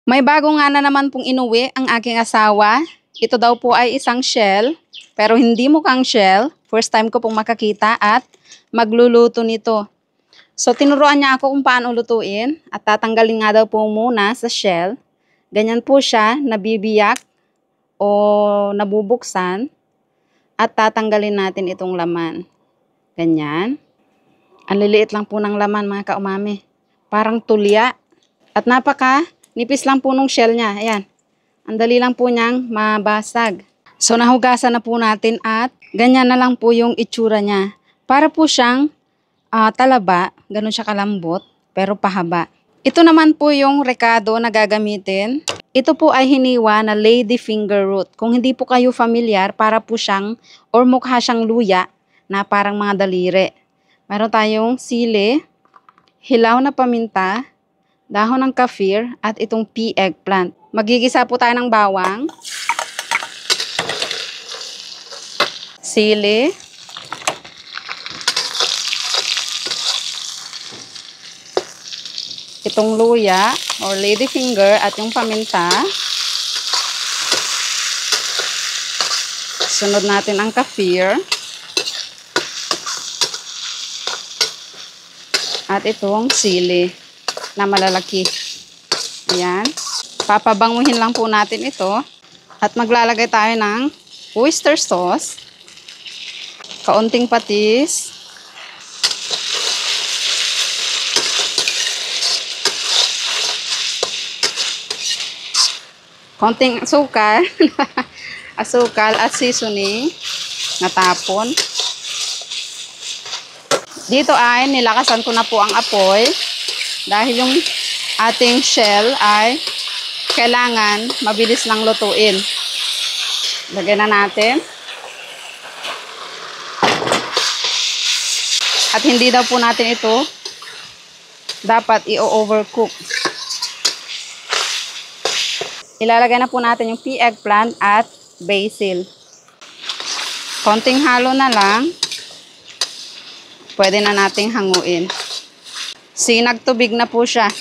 May bago nga na naman pong inuwi ang aking asawa. Ito daw po ay isang shell, pero hindi mukhang shell. First time ko pong makakita at magluluto nito. So tinuruan niya ako kung paano lutuin at tatanggalin nga daw po muna sa shell. Ganyan po siya, nabibiyak o nabubuksan at tatanggalin natin itong laman. Ganyan. Ang liliit lang po ng laman mga kaumami. Parang tulya. At nipis lang po nung shell niya. Ayan. Ang dali lang po niyang mabasag. So nahugasan na po natin at ganyan na lang po yung itsura niya. Para po siyang talaba. Ganun siya kalambot pero pahaba. Ito naman po yung rekado na gagamitin. Ito po ay hiniwa na lady finger root. Kung hindi po kayo familiar, para po siyang or mukha siyang luya na parang mga daliri. Meron tayong sili, hilaw na paminta, dahon ng kaffir, at itong pea eggplant. Magigisa po tayo ng bawang, sili, itong luya or lady finger at yung paminta. Sunod natin ang kaffir. At itong sili na malalaki. Ayan. Papabanguhin lang po natin ito. At maglalagay tayo ng oyster sauce. Kaunting patis. Konting asukal. Asukal at seasoning. Natapon. Dito ay nilakasan ko na po ang apoy dahil yung ating shell ay kailangan mabilis lang lutuin. Lagyan na natin. At hindi daw po natin ito dapat i-overcook. Ilalagay na po natin yung pea eggplant at basil. Konting halo na lang. Pwede na nating hanguin. Sinagtubig na po siya.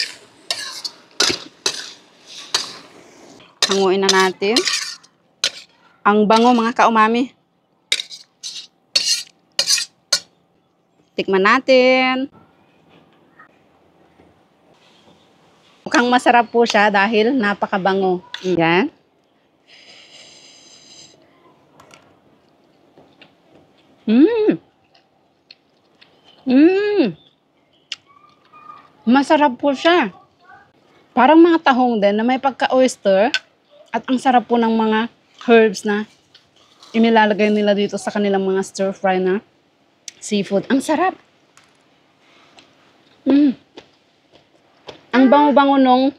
Hanguin na natin. Ang bango mga kaumami. Tikman natin. Mukhang masarap po siya dahil napakabango. Yan. Masarap po siya. Parang mga tahong din na may pagka-oyster at ang sarap po ng mga herbs na inilalagay nila dito sa kanilang mga stir-fry na seafood. Ang sarap. Ang bango-bango nung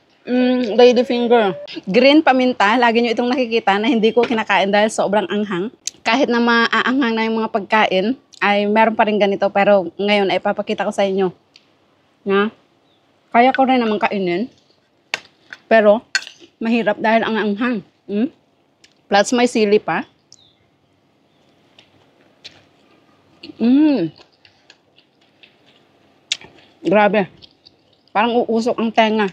lady finger. Green paminta, lagi nyo itong nakikita na hindi ko kinakain dahil sobrang anghang. Kahit na maaanghang na yung mga pagkain, ay meron pa rin ganito. Pero ngayon ay papakita ko sa inyo. Na, kaya ko rin naman kainin. Pero, mahirap dahil ang anghang. Plus may sili pa. Grabe. Parang uusok ang tenga.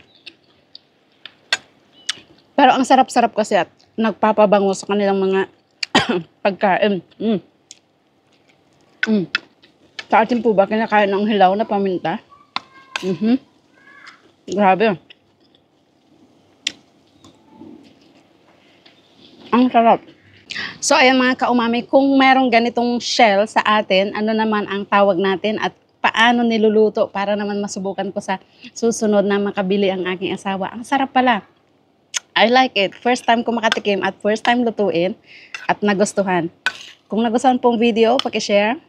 Pero ang sarap-sarap kasi at nagpapabango sa kanilang mga pagkain. Sa atin po ba kinakain ng hilaw na paminta? Grabe. Ang sarap. So, ayan mga kaumami, kung merong ganitong shell sa atin, ano naman ang tawag natin at paano niluluto para naman masubukan ko sa susunod na makabili ang aking asawa. Ang sarap pala. I like it. First time ko makatikim at first time lutuin at nagustuhan. Kung nagustuhan pong video, paki-share,